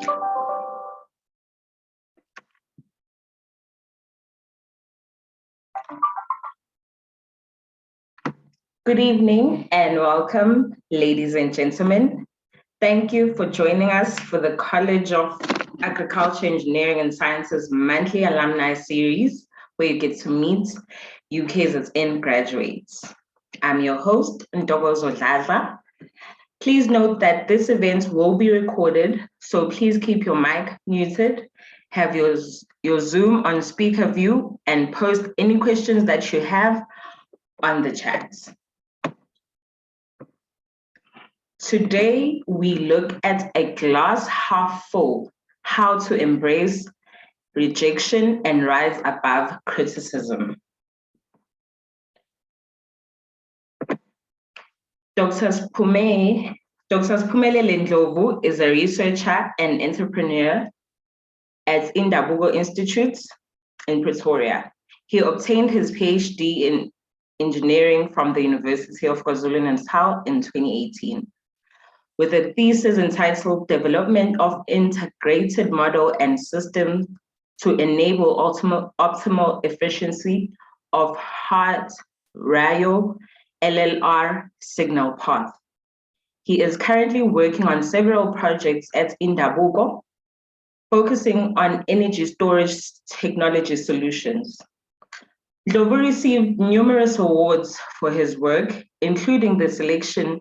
Good evening and welcome, ladies and gentlemen. Thank you for joining us for the College of Agriculture, Engineering and Sciences monthly alumni series, where you get to meet UKZN graduates. I'm your host, Ndlovu. Please note that this event will be recorded, so please keep your mic muted, have your Zoom on speaker view, and post any questions that you have on the chat. Today, we look at a glass half full, how to embrace rejection and rise above criticism. Dr. Sphumelele Ndlovu is a researcher and entrepreneur at Indabuko Institute in Pretoria. He obtained his PhD in engineering from the University of KwaZulu-Natal in 2018. With a thesis entitled Development of Integrated Model and System to Enable Optimal Efficiency of Heart-Rayo LLR Signal Path. He is currently working on several projects at Indabuko, focusing on energy storage technology solutions. Ndlovu received numerous awards for his work, including the selection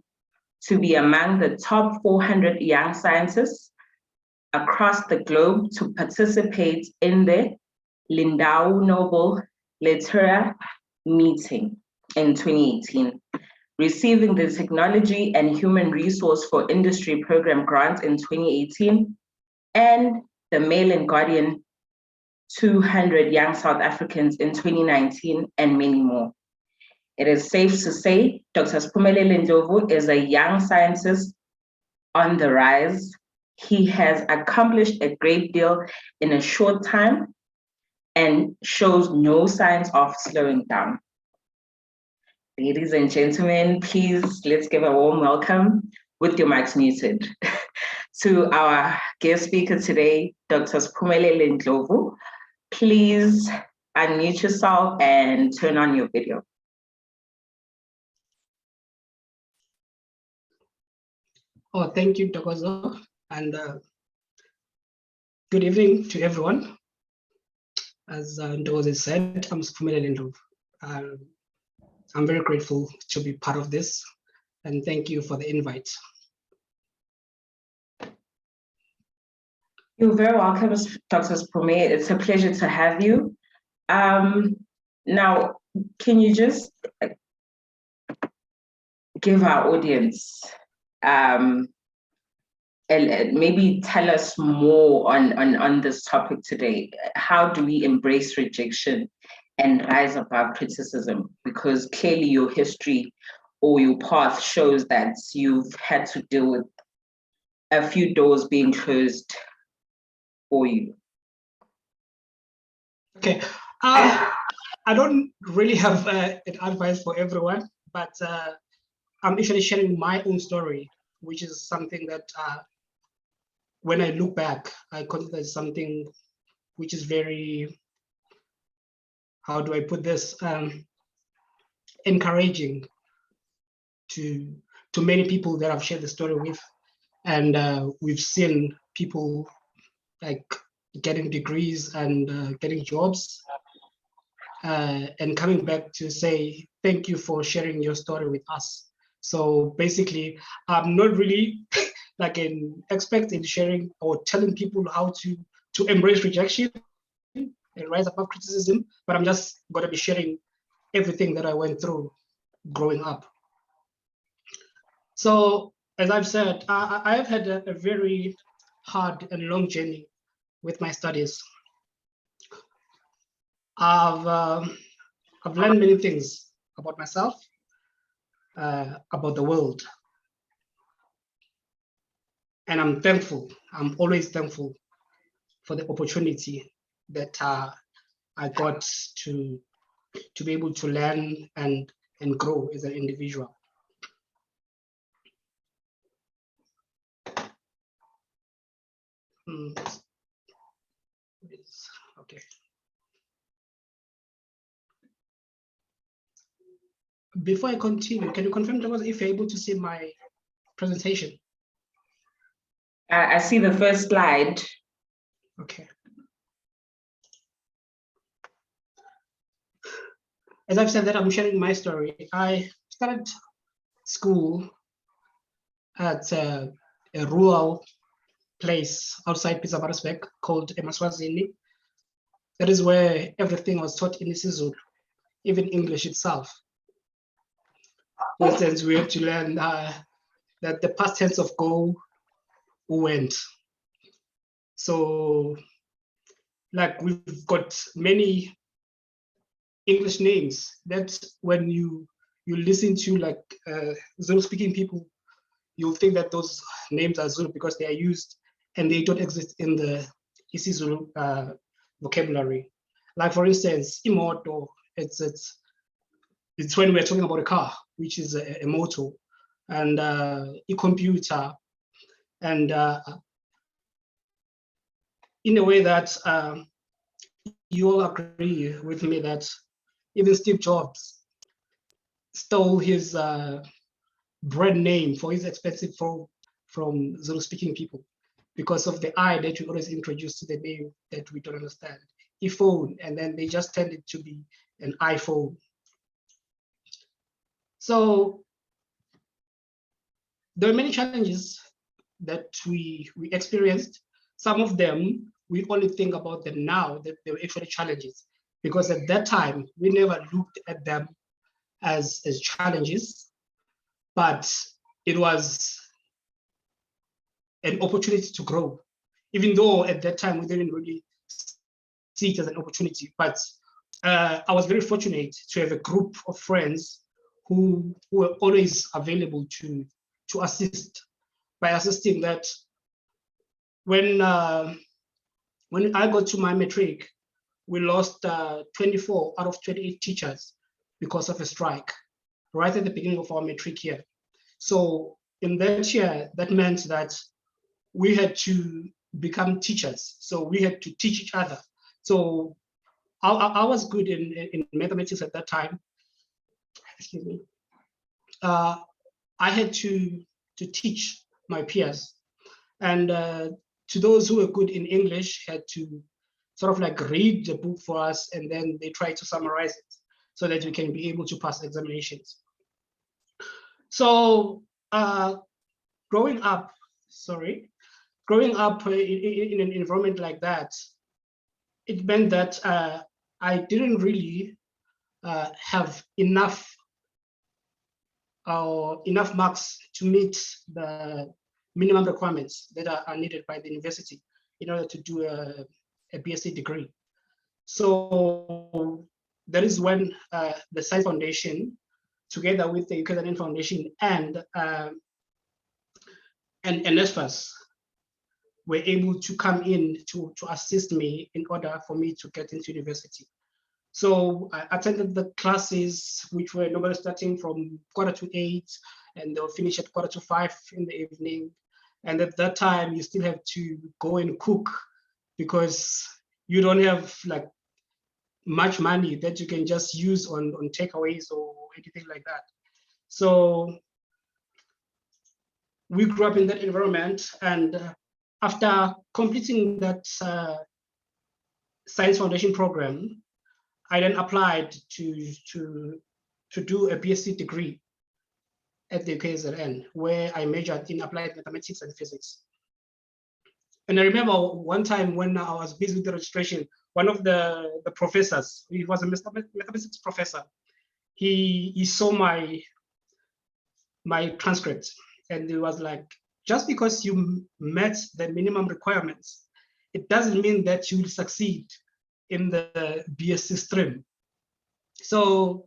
to be among the top 400 young scientists across the globe to participate in the Lindau Nobel Laureate meeting in 2018, receiving the Technology and Human Resource for Industry Program grant in 2018, and the Mail and Guardian 200 Young South Africans in 2019, and many more. It is safe to say Dr. Sphumelele Ndlovu is a young scientist on the rise. He has accomplished a great deal in a short time and shows no signs of slowing down. Ladies and gentlemen, please let's give a warm welcome with your mics muted to our guest speaker today, Dr. Sphumelele Ndlovu. Please unmute yourself and turn on your video. Oh, thank you, Dr. And good evening to everyone. As Ndozi said, I'm Sphumelele Ndlovu. I'm very grateful to be part of this, and thank you for the invite. You're very welcome, Dr. Sphumelele. It's a pleasure to have you. Now, can you just give our audience and maybe tell us more on this topic today? How do we embrace rejection and rise above criticism? Because clearly your history or your path shows that you've had to deal with a few doors being closed for you. Okay, I don't really have an advice for everyone, but I'm actually sharing my own story, which is something that when I look back, I consider something which is very, how do I put this, encouraging to many people that I've shared the story with. And we've seen people like getting degrees and getting jobs and coming back to say, thank you for sharing your story with us. So basically, I'm not really like an expert in sharing or telling people how to embrace rejection and rise above criticism, but I'm just going to be sharing everything that I went through growing up. So as I've said, I have had a very hard and long journey with my studies. I've learned many things about myself, about the world. And I'm thankful, I'm always thankful for the opportunity that I got to be able to learn and grow as an individual. Okay. Before I continue, can you confirm to us if you're able to see my presentation? I see the first slide. Okay. As I've said that I'm sharing my story, I started school at a rural place outside Pietermaritzburg called Emaswazini. That is where everything was taught in isiZulu, even English itself. For instance, we had to learn that the past tense of go, went. So, like, we've got many English names that when you listen to like Zulu speaking people, you'll think that those names are Zulu because they are used and they don't exist in the isiZulu vocabulary. Like for instance, imoto, it's when we're talking about a car, which is a motor, and a computer, and in a way that you all agree with me that even Steve Jobs stole his brand name for his expensive phone from Zulu-speaking people because of the I that we always introduce to the name that we don't understand. iPhone, and then they just tend it to be an iPhone. So there are many challenges that we experienced. Some of them, we only think about them now, that they were actually challenges, because at that time, we never looked at them as challenges, but it was an opportunity to grow, even though at that time we didn't really see it as an opportunity. But I was very fortunate to have a group of friends who were always available to assist, by assisting that when I got to my matric, we lost 24 out of 28 teachers because of a strike, right at the beginning of our matric year. So in that year, that meant that we had to become teachers. So we had to teach each other. So I was good in mathematics at that time. Excuse me. I had to teach my peers. And to those who were good in English, had to sort of like read the book for us, and then they try to summarize it so that we can be able to pass examinations. So growing up in an environment like that, it meant that I didn't really have enough marks to meet the minimum requirements that are needed by the university in order to do a BSc degree. So that is when the Science Foundation, together with the UKZN Foundation and NSFAS, were able to come in to assist me in order for me to get into university. So I attended the classes, which were normally starting from 7:45, and they'll finish at 5:45 in the evening. And at that time, you still have to go and cook because you don't have like much money that you can just use on takeaways or anything like that. So we grew up in that environment, and after completing that Science Foundation program, I then applied to do a BSc degree at the UKZN, where I majored in applied mathematics and physics. And I remember one time when I was busy with the registration, one of the professors, he was a mathematics professor, he saw my transcript, and he was like, just because you met the minimum requirements, it doesn't mean that you will succeed in the BSc stream. So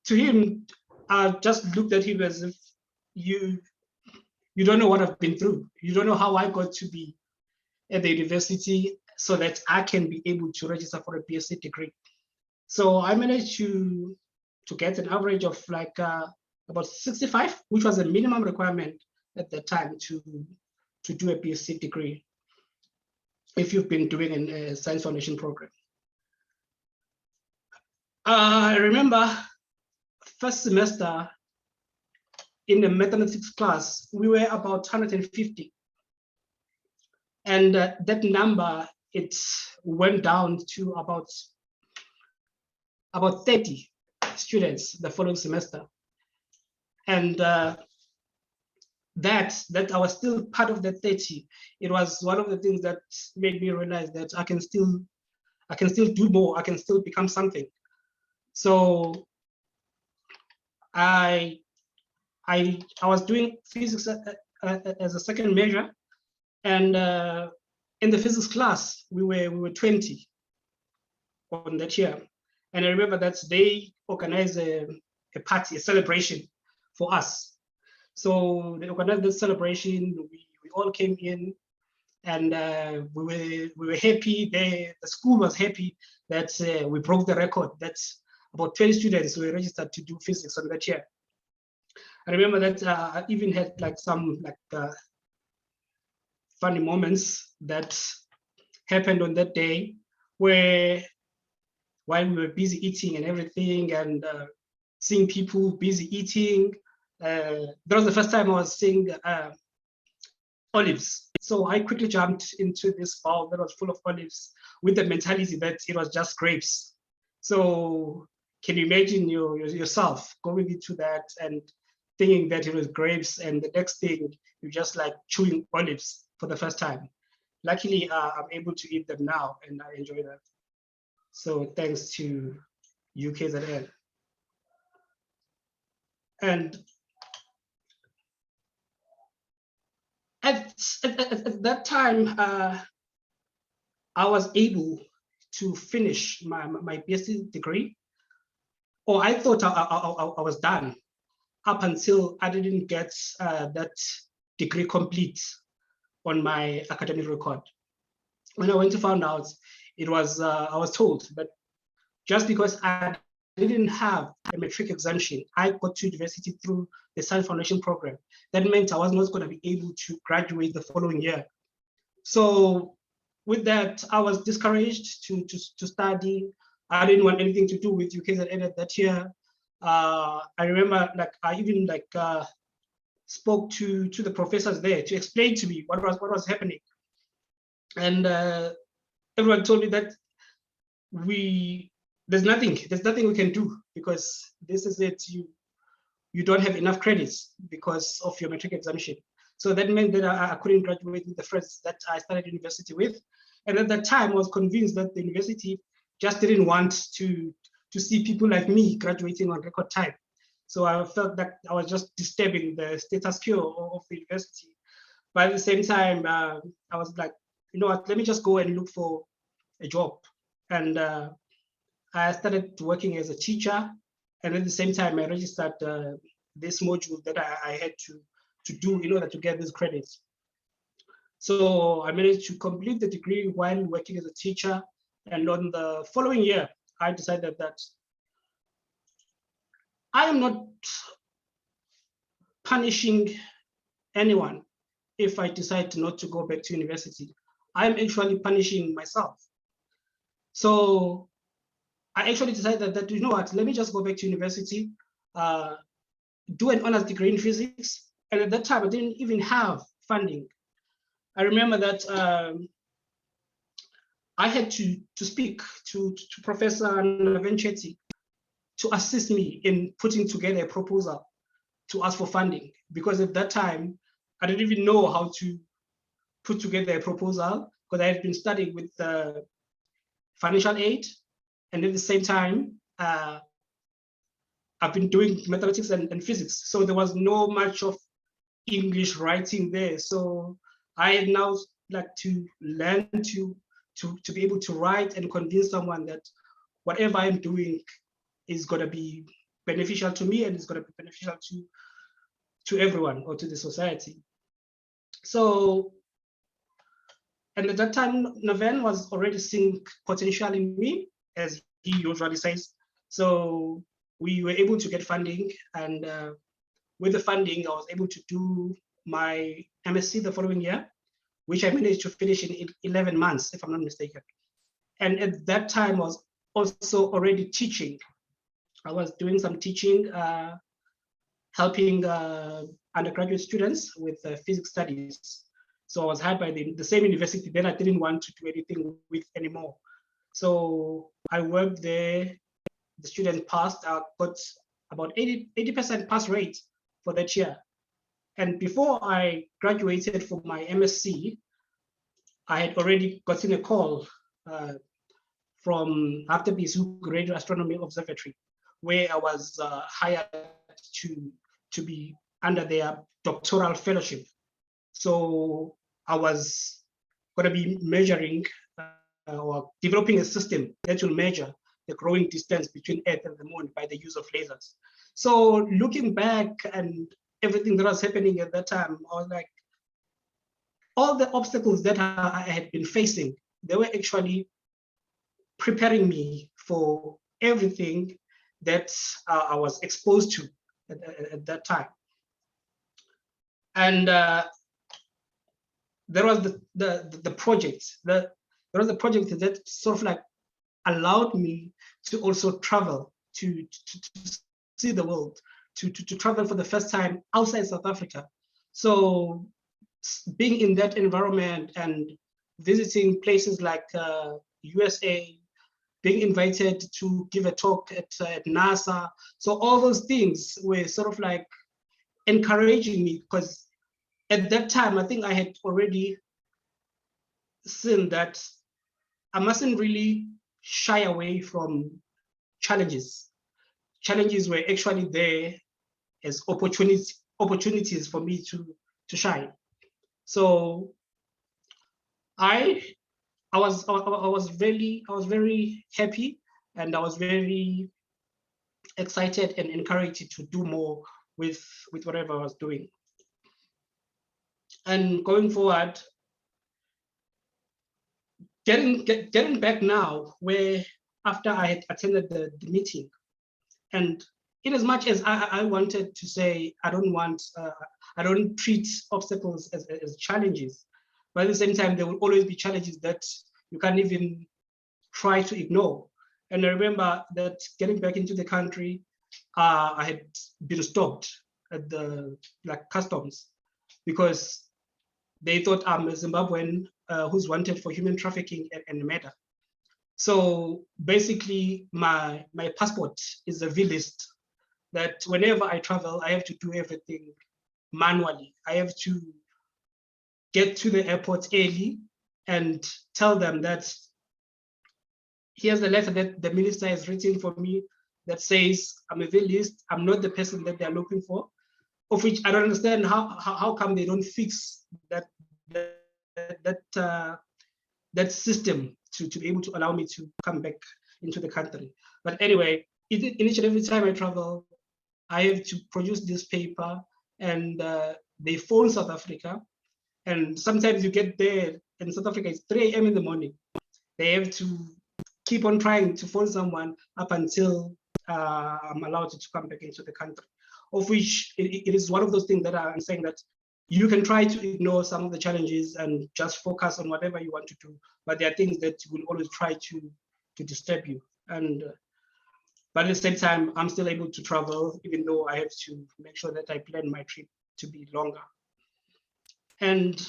to him, I just looked at him as if you don't know what I've been through. You don't know how I got to be at the university so that I can be able to register for a BSc degree. So I managed to get an average of like about 65, which was a minimum requirement at that time to do a BSc degree. if you've been doing a science foundation program. I remember first semester in the mathematics class, we were about 150. And that number, it went down to about 30 students the following semester. And that I was still part of the 30. It was one of the things that made me realize that I can still do more. I can still become something. So I was doing physics as a second major, and in the physics class we were 20 on that year. And I remember that they organized a party, a celebration for us. So they organized this celebration. We all came in, and we were happy. The school was happy that we broke the record. That about 20 students were registered to do physics on that year. I remember that I even had like some funny moments that happened on that day, where while we were busy eating and everything, and seeing people busy eating, that was the first time I was seeing olives. So I quickly jumped into this bowl that was full of olives with the mentality that it was just grapes. So can you imagine yourself going into that and thinking that it was grapes, and the next thing you're just like chewing olives for the first time. Luckily, I'm able to eat them now, and I enjoy that. So thanks to UKZN. And at that time, I was able to finish my BSc degree, or I thought I was done, up until I didn't get that degree complete on my academic record. When I went to find out, it was I was told that just because I didn't have a matric exemption, I got to university through the Science Foundation program. That meant I was not going to be able to graduate the following year. So with that, I was discouraged to study. I didn't want anything to do with UKZN at that year. I remember I even spoke to the professors there to explain to me what was happening. And everyone told me that there's nothing we can do, because this is it. You don't have enough credits because of your matric exemption. So that meant that I couldn't graduate with the friends that I started university with. And at that time, I was convinced that the university just didn't want to see people like me graduating on record time. So I felt that I was just disturbing the status quo of the university. But at the same time, I was like, you know what, let me just go and look for a job. And I started working as a teacher. And at the same time, I registered this module that I had to do in order to get these credits. So I managed to complete the degree while working as a teacher. And on the following year, I decided that I am not punishing anyone if I decide not to go back to university. I'm actually punishing myself. So I actually decided that, you know what, let me just go back to university, do an honors degree in physics. And at that time, I didn't even have funding. I remember that I had to speak to Professor Navenchetty to assist me in putting together a proposal to ask for funding, because at that time, I didn't even know how to put together a proposal, because I had been studying with financial aid, and at the same time, I've been doing mathematics and physics. So there was no much of English writing there. So I had now to learn to be able to write and convince someone that whatever I'm doing is going to be beneficial to me, and it's going to be beneficial to everyone, or to the society. So, and at that time, Naven was already seeing potential in me, as he usually says. So we were able to get funding, and with the funding, I was able to do my MSc the following year. which I managed to finish in 11 months, if I'm not mistaken. And at that time, I was also already teaching. I was doing some teaching, helping undergraduate students with physics studies. So I was hired by the same university that I didn't want to do anything with anymore. So I worked there. The students passed. I got about 80% pass rate for that year. And before I graduated from my MSc, I had already gotten a call from Afterpeace Radio Astronomy Observatory, where I was hired to be under their doctoral fellowship. So I was going to be measuring or developing a system that will measure the growing distance between Earth and the Moon by the use of lasers. So looking back and everything that was happening at that time, I was like, all the obstacles that I had been facing, they were actually preparing me for everything that I was exposed to at that time. And there was the project that sort of like allowed me to also travel to see the world, to travel for the first time outside South Africa. So being in that environment and visiting places like USA, being invited to give a talk at NASA. So all those things were sort of like encouraging me, because at that time, I think I had already seen that I mustn't really shy away from challenges. Challenges were actually there as opportunities for me to shine. So I was very happy, and I was very excited and encouraged to do more with whatever I was doing. And going forward, getting back now, where after I had attended the meeting, and in as much as I wanted to say I don't treat obstacles as challenges, but at the same time there will always be challenges that you can't even try to ignore. And I remember that getting back into the country, I had been stopped at the customs, because they thought I'm a Zimbabwean who's wanted for human trafficking and murder. So basically, my passport is a V list, that whenever I travel, I have to do everything manually. I have to get to the airport early and tell them that here's the letter that the minister has written for me that says I'm a V list, I'm not the person that they're looking for, of which I don't understand how come they don't fix that system to be able to allow me to come back into the country. But anyway, each and every time I travel, I have to produce this paper, and they phone South Africa, and sometimes you get there in South Africa, it's 3 a.m. in the morning. They have to keep on trying to phone someone up until I'm allowed to come back into the country, of which it is one of those things that I'm saying that you can try to ignore some of the challenges and just focus on whatever you want to do, but there are things that will always try to disturb you. And but at the same time, I'm still able to travel, even though I have to make sure that I plan my trip to be longer. And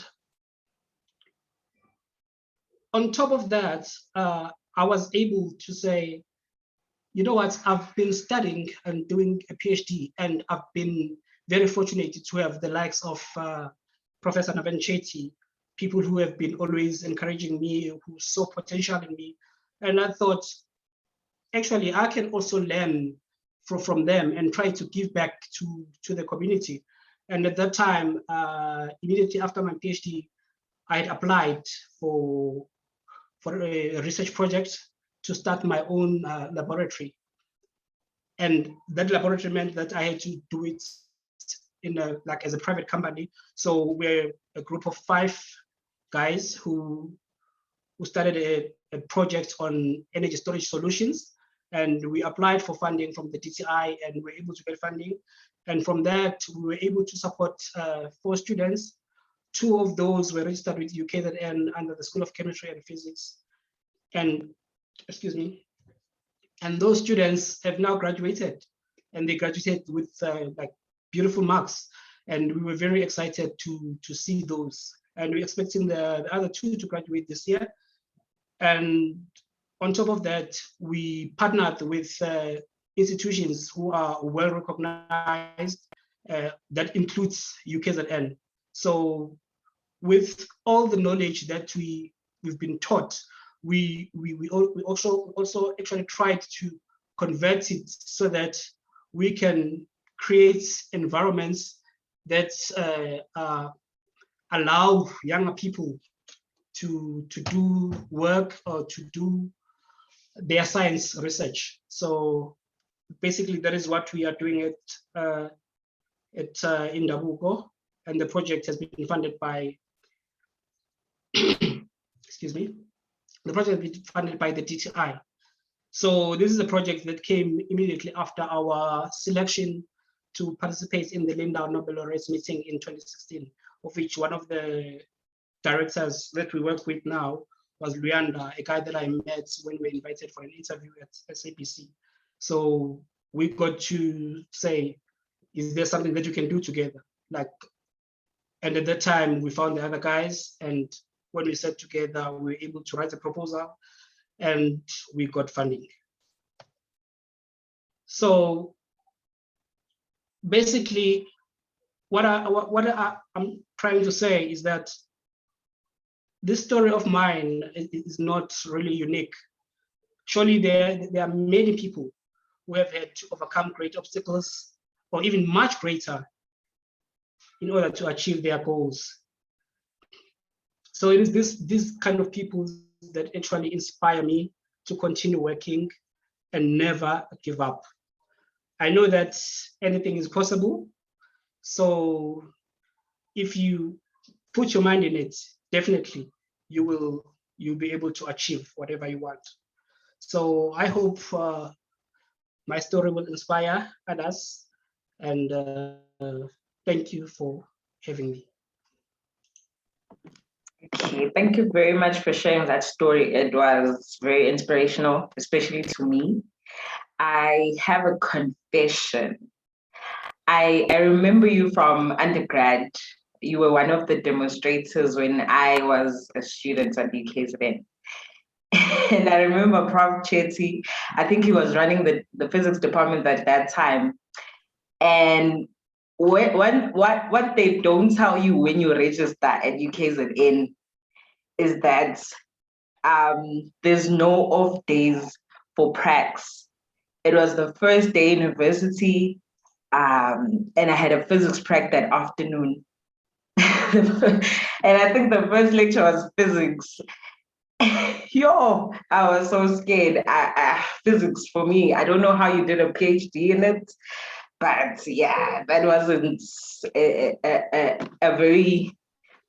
on top of that, I was able to say, you know what, I've been studying and doing a PhD, and I've been very fortunate to have the likes of Professor Naven Chetty, people who have been always encouraging me, who saw potential in me. And I thought, actually, I can also learn from them and try to give back to the community. And at that time, immediately after my PhD, I had applied for a research project to start my own laboratory. And that laboratory meant that I had to do it in as a private company. So we're a group of 5 guys who started a project on energy storage solutions. And we applied for funding from the DTI, and we were able to get funding. And from that, we were able to support 4 students 2 of those were registered with UKZN under the School of Chemistry and Physics. And, excuse me, and those students have now graduated, and they graduated with like beautiful marks. And we were very excited to see those. And we're expecting the other 2 to graduate this year. And on top of that, we partnered with institutions who are well recognized. That includes UKZN. So with all the knowledge that we've been taught, we also actually tried to convert it so that we can create environments that allow younger people to do work or to do their science research. So basically, that is what we are doing at Ndabuko, and the project has been funded by excuse me, the project has been funded by the DTI. So this is a project that came immediately after our selection to participate in the Lindau Nobel Laureates meeting in 2016, of which one of the directors that we work with now was Luyanda, a guy that I met when we were invited for an interview at SABC. So we got to say, is there something that you can do together? Like, and at that time we found the other guys, and when we sat together, we were able to write a proposal, and we got funding. So basically, what I'm trying to say is that this story of mine is not really unique. Surely there are many people who have had to overcome great obstacles, or even much greater, in order to achieve their goals. So it is this kind of people that actually inspire me to continue working and never give up. I know that anything is possible. So if you put your mind in it, definitely you'll be able to achieve whatever you want. So I hope my story will inspire others, and thank you for having me. Okay, thank you very much for sharing that story. It was very inspirational, especially to me. I have a confession. I remember you from undergrad. You were one of the demonstrators when I was a student at UKZN. And I remember Prof. Chetty, I think he was running the physics department at that time. And what they don't tell you when you register at UKZN is that there's no off days for pracs. It was the first day university, and I had a physics prac that afternoon. And I think the first lecture was physics. Yo, I was so scared. Physics for me, I don't know how you did a PhD in it, but yeah, that wasn't a very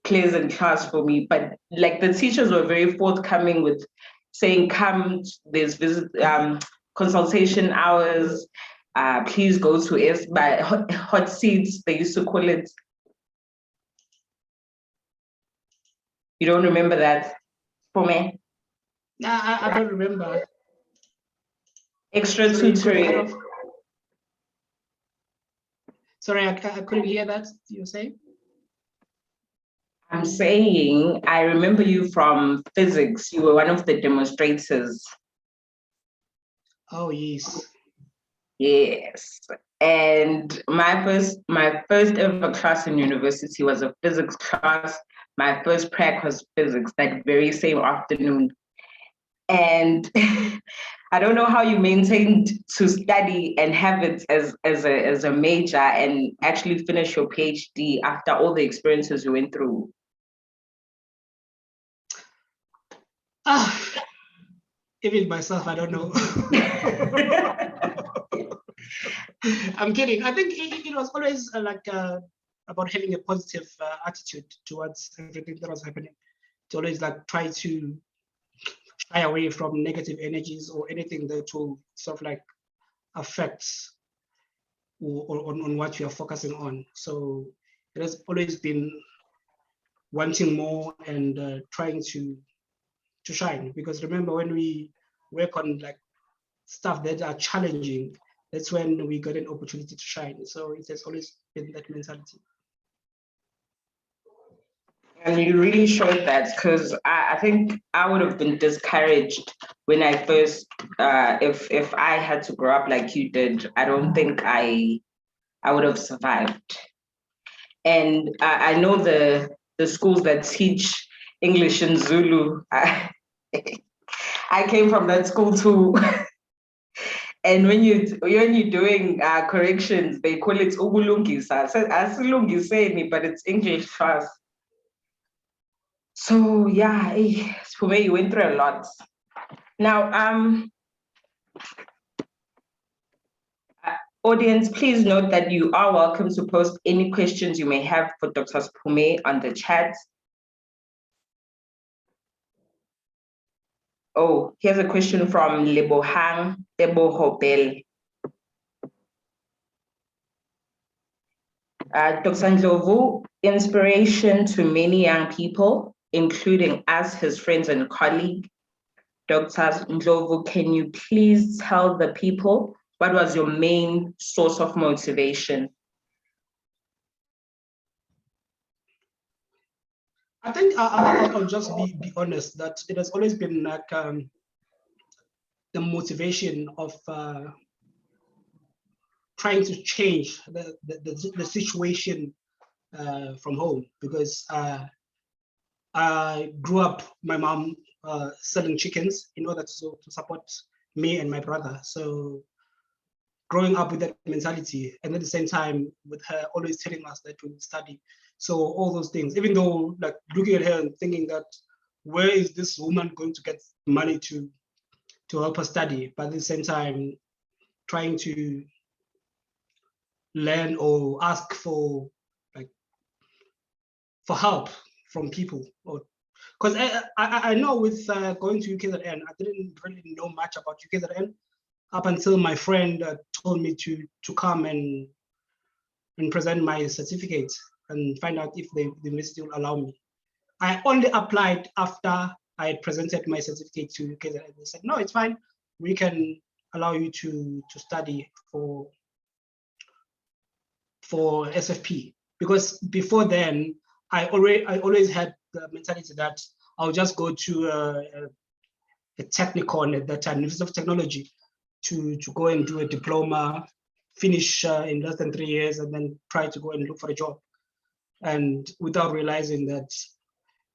pleasant class for me. But like the teachers were very forthcoming with saying, come, there's consultation hours, please go to by hot seats, they used to call it. You don't remember that? For me? I don't remember. Extra tutoring. Sorry, I couldn't hear that you were saying. I'm saying, I remember you from physics. You were one of the demonstrators. Oh, yes. Yes. And my first ever class in university was a physics class. My first prac was physics that very same afternoon. And I don't know how you maintained to study and have it as a major and actually finish your PhD after all the experiences you went through. Even myself, I don't know. I'm kidding. I think it was always about having a positive attitude towards everything that was happening. To always try to shy away from negative energies or anything that will sort of affect on what you are focusing on. So it has always been wanting more and trying to shine. Because remember, when we work on like stuff that are challenging, that's when we get an opportunity to shine. So it has always been that mentality. And you really showed that, because I think I would have been discouraged when I first, if I had to grow up like you did. I don't think I would have survived. And I know the schools that teach English and Zulu. I came from that school too. And when you're doing corrections, they call it ubulungisa. Asilungiseni, but it's English first. So yeah, Sphumelele, you went through a lot. Now, audience, please note that you are welcome to post any questions you may have for Dr. Sphumelele on the chat. Oh, here's a question from Lebohang Tebohobel. Dr. Ndlovu, inspiration to many young people, including us, his friends and colleagues. Dr. Ndlovu, can you please tell the people what was your main source of motivation? I think I'll just be honest that it has always been like the motivation of trying to change the situation from home, because I grew up, my mom selling chickens in order to support me and my brother. So growing up with that mentality, and at the same time with her always telling us that we would study. So all those things, even though like looking at her and thinking that where is this woman going to get money to help her study, but at the same time trying to learn or ask for help from people. Or because I know with going to UKZN, I didn't really know much about UKZN up until my friend told me to come and present my certificate and find out if the university will allow me. I only applied after I had presented my certificate to UKZN. They said, no, it's fine. We can allow you to study for SFP. Because before then, I always had the mentality that I'll just go to a technicon at that time, University of Technology, to go and do a diploma, finish in less than 3 years, and then try to go and look for a job. And without realizing that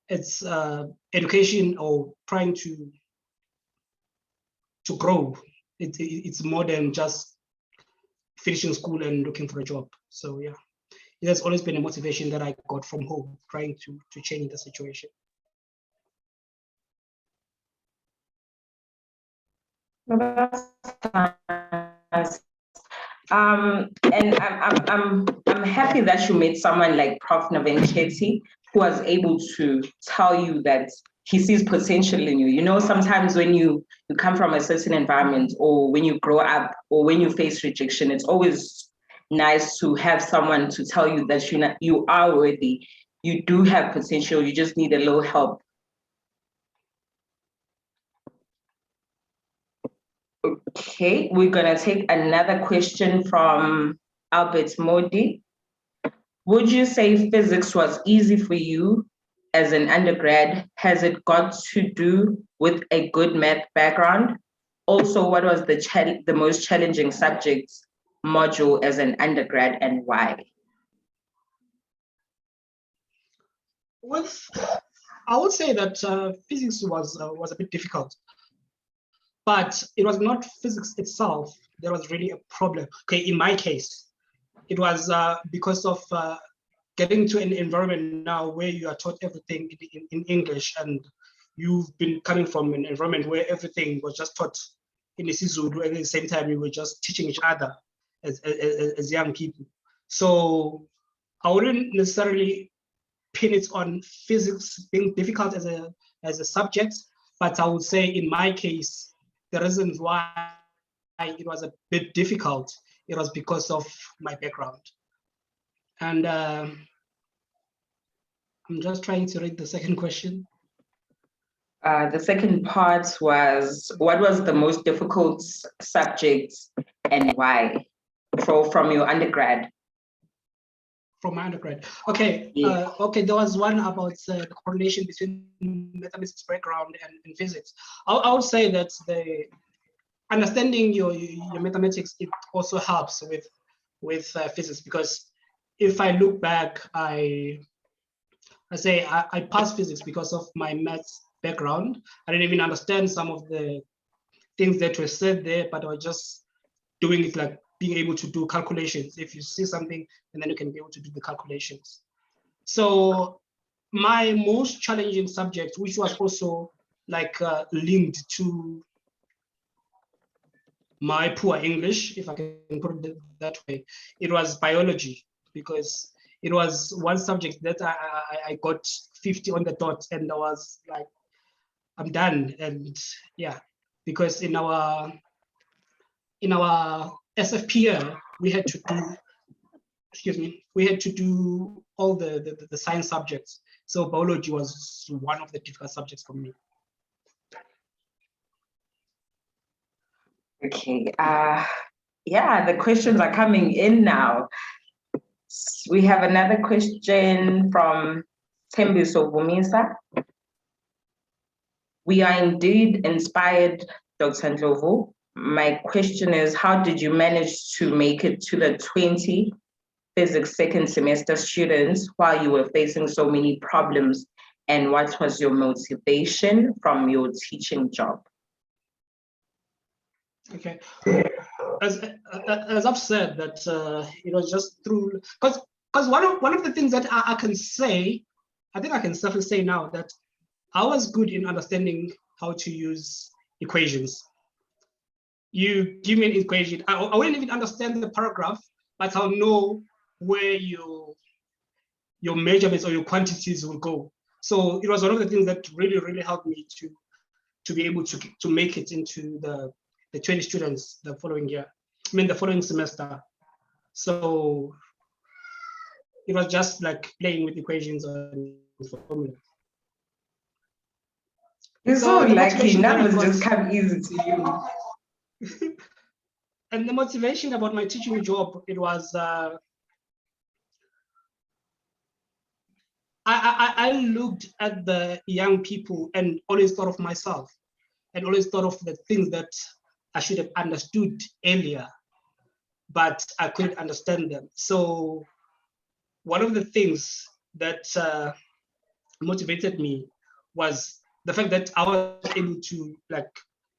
it's education or trying to grow, it's more than just finishing school and looking for a job. So yeah, it has always been a motivation that I got from home, trying to change the situation. And I'm happy that you met someone like Prof. Navenchetti, who was able to tell you that he sees potential in you. You know, sometimes when you come from a certain environment, or when you grow up, or when you face rejection, it's always nice to have someone to tell you that you are worthy. You do have potential. You just need a little help. Okay, we're gonna take another question from Albert Modi. Would you say physics was easy for you as an undergrad? Has it got to do with a good math background? Also, what was the most challenging subject module as an undergrad, and why? Well, I would say that physics was a bit difficult, but it was not physics itself that was really a problem. Okay, in my case, it was because of getting to an environment now where you are taught everything in English, and you've been coming from an environment where everything was just taught in isiZulu, and at the same time we were just teaching each other as young people. So I wouldn't necessarily pin it on physics being difficult as a subject, but I would say in my case, the reasons why it was a bit difficult, it was because of my background. And I'm just trying to read the second question. The second part was, what was the most difficult subject and why? From your undergrad. From my undergrad. Okay. Yeah. Okay. There was one about the correlation between mathematics background and physics. I would say that the understanding your mathematics, it also helps with physics, because if I look back, I say I passed physics because of my maths background. I didn't even understand some of the things that were said there, but I was just doing it, like being able to do calculations. If you see something, and then you can be able to do the calculations. So my most challenging subject, which was also like linked to my poor English, if I can put it that way, it was biology, because it was one subject that I got 50 on the dot, and I was like, I'm done. And yeah, because in our SFP year, we had to do, excuse me, we had to do all the science subjects. So biology was one of the difficult subjects for me. Okay. Yeah, the questions are coming in now. We have another question from Tembiso Vumisa. We are indeed inspired, Dr. Ndlovu. My question is, how did you manage to make it to the 20 physics second semester students while you were facing so many problems? And what was your motivation from your teaching job? Okay. As I've said, that it was just through, because one of the things that I can say, I think I can safely say now, that I was good in understanding how to use equations. You give me an equation, I wouldn't even understand the paragraph, but I'll know where your measurements or your quantities will go. So it was one of the things that really helped me to be able to make it into the 20 students the following year. I mean, the following semester. So it was just like playing with equations and formulas. You're so lucky, numbers just was, come easy to you. And the motivation about my teaching job, it was, I looked at the young people and always thought of myself, and always thought of the things that I should have understood earlier, but I couldn't understand them. So one of the things that motivated me was the fact that I was able to like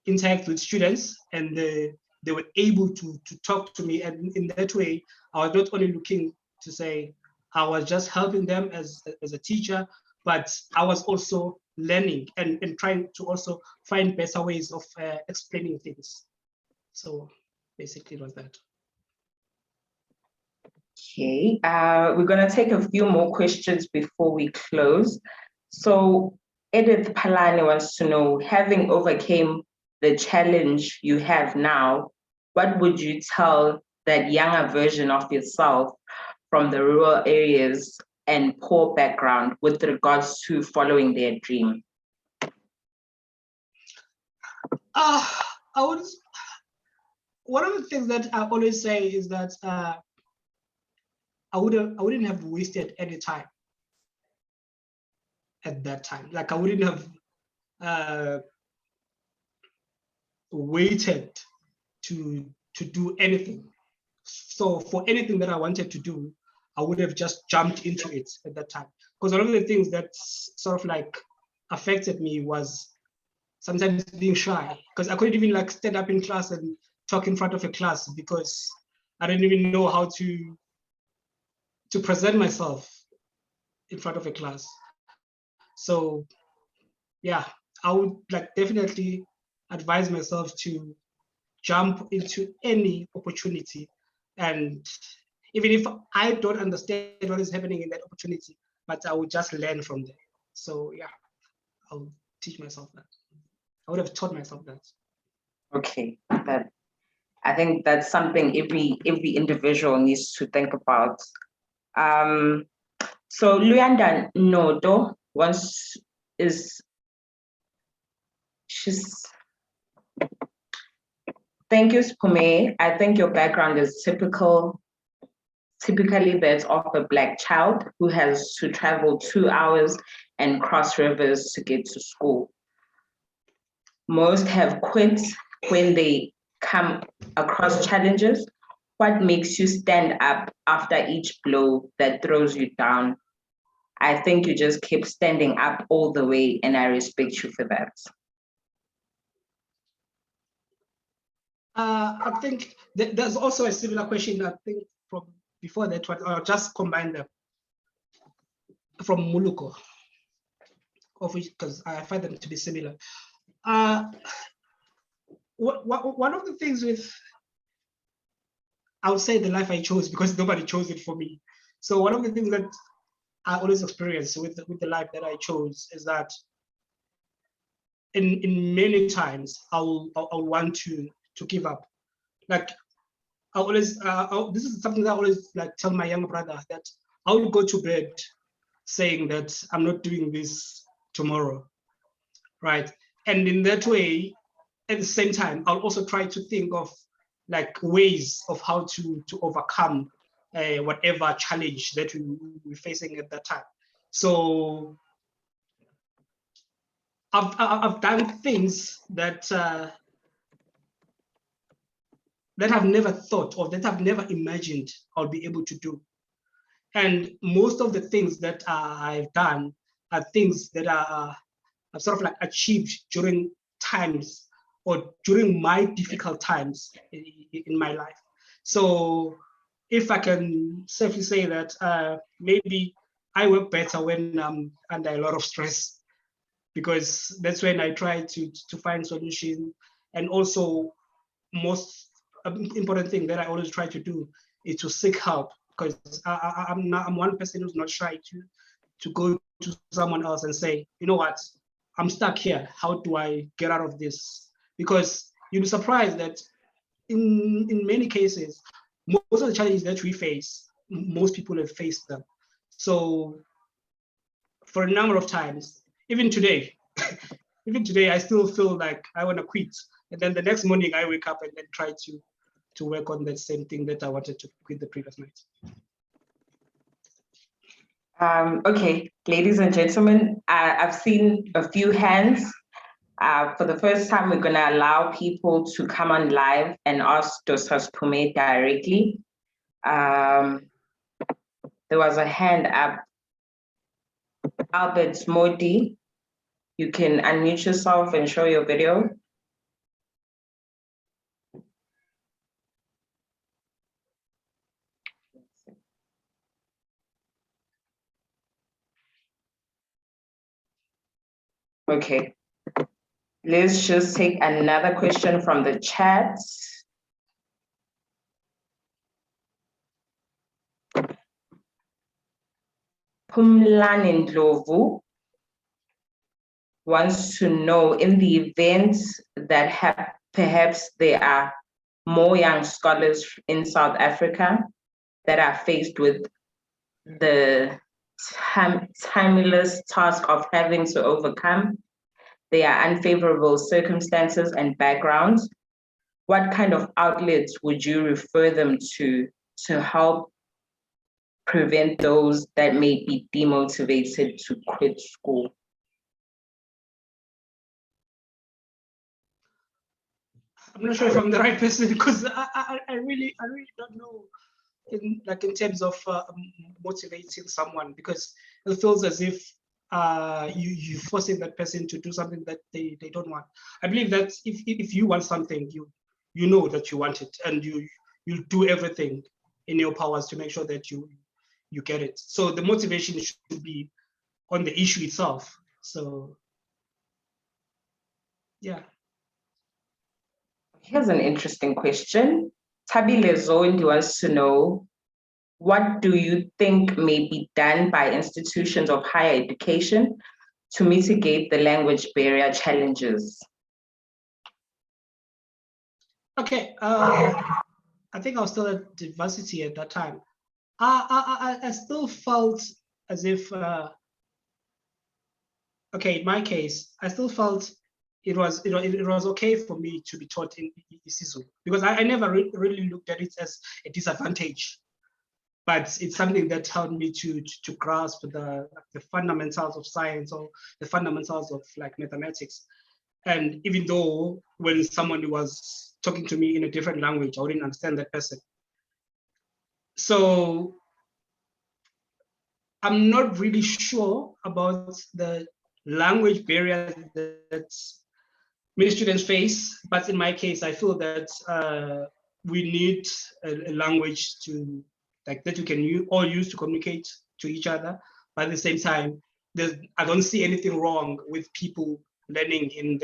interact with students, and they were able to talk to me. And in that way, I was not only looking to say I was just helping them as a teacher, but I was also learning and trying to also find better ways of explaining things. So basically it was that. Okay, we're going to take a few more questions before we close. So Edith Palani wants to know, having overcame the challenge you have now, what would you tell that younger version of yourself from the rural areas and poor background with regards to following their dream? One of the things that I always say is that I wouldn't have wasted any time at that time. Like I wouldn't have waited to do anything. So for anything that I wanted to do, I would have just jumped into it at that time. Because one of the things that sort of like affected me was sometimes being shy, because I couldn't even like stand up in class and talk in front of a class, because I didn't even know how to present myself in front of a class. So yeah, I would like definitely advise myself to jump into any opportunity, and even if I don't understand what is happening in that opportunity, but I would just learn from there. So yeah, I'll teach myself that. I would have taught myself that. Okay, I think that's something every individual needs to think about. So Luyanda Nodo thank you, Sphumelele. I think your background is typically that of a Black child who has to travel 2 hours and cross rivers to get to school. Most have quit when they come across challenges. What makes you stand up after each blow that throws you down? I think you just keep standing up all the way, and I respect you for that. I think there's also a similar question, I think, from before that one. I'll just combine them from Muluko, of which, because I find them to be similar. One of the things with, I would say, the life I chose, because nobody chose it for me. So one of the things that I always experience with the life that I chose is that in many times I'll want to give up. Like I always, this is something that I always like tell my younger brother, that I would go to bed saying that I'm not doing this tomorrow, right? And in that way, at the same time, I'll also try to think of like ways of how to overcome whatever challenge that we're facing at that time. So I've done things that that I've never thought, or that I've never imagined I'll be able to do. And most of the things that I've done are things that I've sort of like achieved during times, or during my difficult times in my life. So if I can safely say that maybe I work better when I'm under a lot of stress, because that's when I try to find solutions. And also, most important thing that I always try to do is to seek help, because I'm one person who's not shy to go to someone else and say, you know what, I'm stuck here. How do I get out of this? Because you'll be surprised that in many cases, most of the challenges that we face, most people have faced them. So for a number of times, even today, I still feel like I want to quit. And then the next morning I wake up and then try to work on that same thing that I wanted to quit the previous night. Okay, ladies and gentlemen, I've seen a few hands. For the first time, we're going to allow people to come on live and ask Dr. Sphumelele directly. There was a hand up. Albert Modi, you can unmute yourself and show your video. Okay, let's just take another question from the chat. Sphumelele Ndlovu wants to know, in the event that perhaps there are more young scholars in South Africa that are faced with the timeless task of having to overcome their unfavorable circumstances and backgrounds, what kind of outlets would you refer them to help prevent those that may be demotivated to quit school? I'm not sure if I'm the right person, because I really don't know in terms of motivating someone, because it feels as if you're forcing that person to do something that they don't want. I believe that if you want something, you know that you want it, and you'll do everything in your powers to make sure that you get it. So the motivation should be on the issue itself. So yeah. Here's an interesting question. Tabile Zondi wants to know, what do you think may be done by institutions of higher education to mitigate the language barrier challenges? Okay, I think I was still at diversity at that time. I still felt as if, okay, in my case, I still felt it was okay for me to be taught in isiZulu, because I never really looked at it as a disadvantage, but it's something that helped me to grasp the fundamentals of science, or the fundamentals of like mathematics. And even though when someone was talking to me in a different language, I wouldn't understand that person. So I'm not really sure about the language barrier that many students face, but in my case, I feel that we need a language to like that you can all use to communicate to each other. But at the same time, I don't see anything wrong with people learning in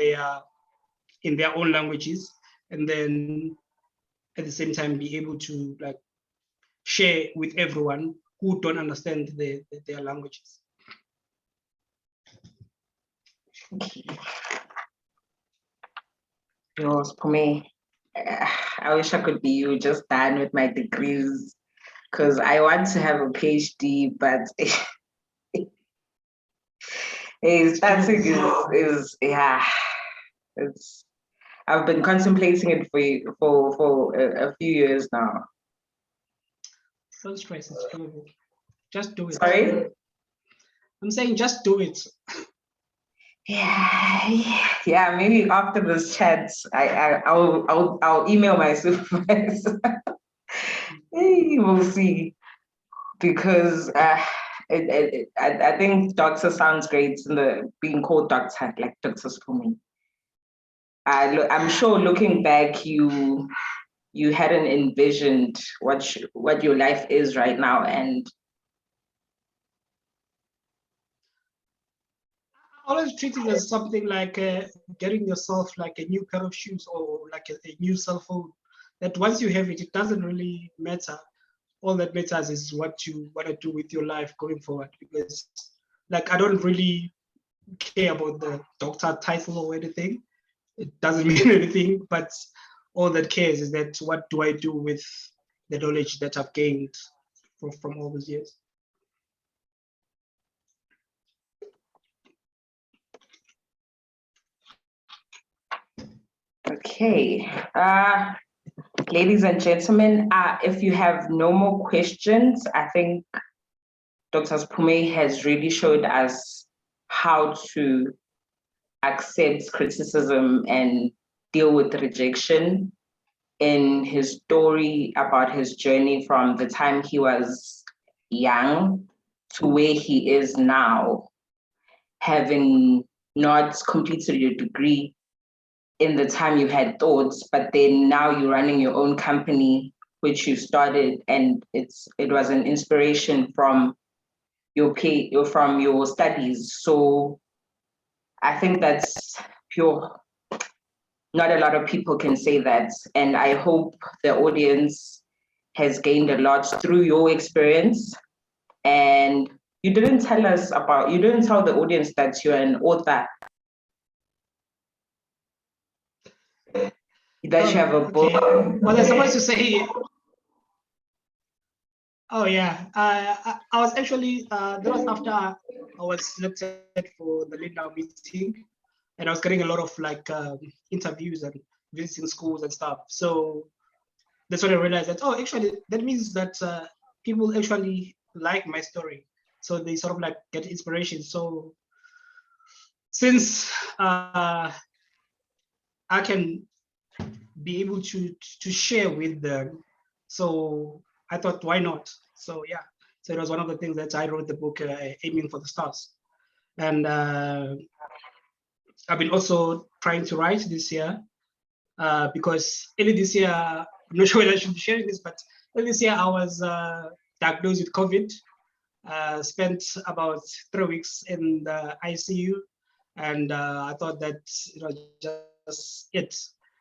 their own languages, and then at the same time be able to like share with everyone who don't understand their languages. Yours, for me, I wish I could be you, just done with my degrees, because I want to have a PhD, but starting is yeah, it's. I've been contemplating it for a few years now. Don't stress, it's doable. Just do it. Sorry? I'm saying just do it. Yeah, maybe after this chat, I'll email my supervisor. We'll see, because I think doctor sounds great in the being called doctor, like Dr. Sphumelele. I'm sure looking back, you hadn't envisioned what your life is right now, and I always treat it as something like getting yourself like a new pair of shoes, or like a new cell phone, that once you have it, it doesn't really matter. All that matters is what you want to do with your life going forward, because like I don't really care about the doctor title or anything. It doesn't mean anything, but all that cares is that what do I do with the knowledge that I've gained from all those years. okay. Ladies and gentlemen, if you have no more questions, I think Dr. Sphumelele has really showed us how to accept criticism and deal with rejection in his story about his journey from the time he was young to where he is now, having not completed your degree in the time you had thoughts, but then now you're running your own company, which you started, and it was an inspiration from your studies. So I think that's pure. Not a lot of people can say that, and I hope the audience has gained a lot through your experience. And you didn't tell the audience that you're an author, that you have a book. Well, I'm supposed to say. Oh yeah, I was actually that was after I was selected for the Lindau meeting, and I was getting a lot of like interviews and visiting schools and stuff. So that's when I realized that, oh, actually that means that people actually like my story, so they sort of like get inspiration. So since I can be able to share with them, so I thought, why not? So yeah, so it was one of the things that I wrote the book, Aiming for the Stars. And I've been also trying to write this year, because early this year, I'm not sure whether I should be sharing this, but early this year I was diagnosed with COVID, spent about 3 weeks in the ICU, and I thought that it was just it.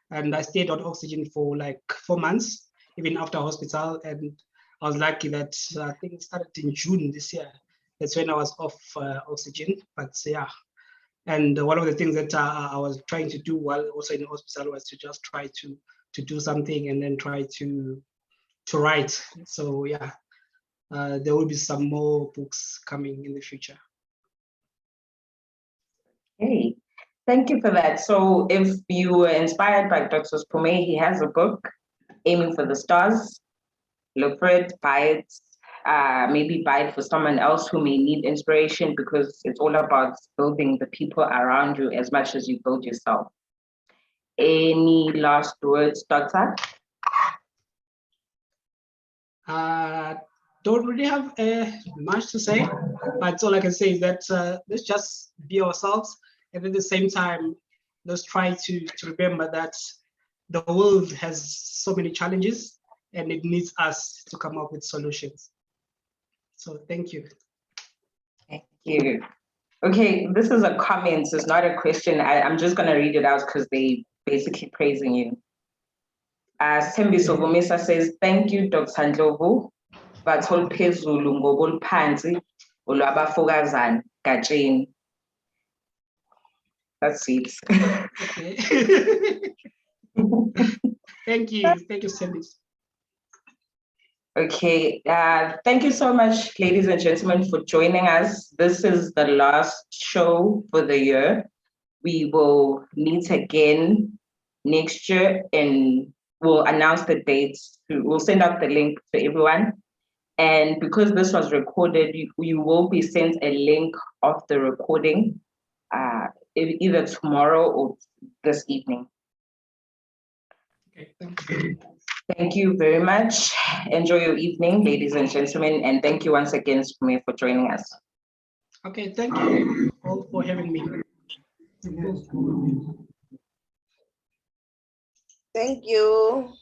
And I stayed on oxygen for like 4 months, even after hospital. And I was lucky that I think it started in June this year. That's when I was off oxygen. But yeah, and one of the things that I was trying to do while also in the hospital was to just try to do something, and then try to write. So yeah, there will be some more books coming in the future. Hey, thank you for that. So if you were inspired by Dr. Sphumelele, he has a book, Aiming for the Stars. Look for it, buy it, maybe buy it for someone else who may need inspiration, because it's all about building the people around you as much as you build yourself. Any last words, Doctor? Don't really have much to say, but all I can say is that let's just be ourselves, and at the same time, let's try to remember that the world has so many challenges and it needs us to come up with solutions. So thank you. Thank you. Okay, this is a comment, it's not a question. I'm just going to read it out because they basically praising you. Sembi Sogomisa says, thank you, Dr. Ndlovu. Bathol phezulu ngobulphansi olwabafokazana gatsheni. That's it. Okay. Thank you, Sandy. Okay, thank you so much, ladies and gentlemen, for joining us. This is the last show for the year. We will meet again next year and we'll announce the dates. We'll send out the link to everyone. And because this was recorded, you will be sent a link of the recording either tomorrow or this evening. Okay, thank you. Thank you very much. Enjoy your evening, ladies and gentlemen, and thank you once again, Sphumelele, for joining us. Okay, thank you all for having me. Thank you.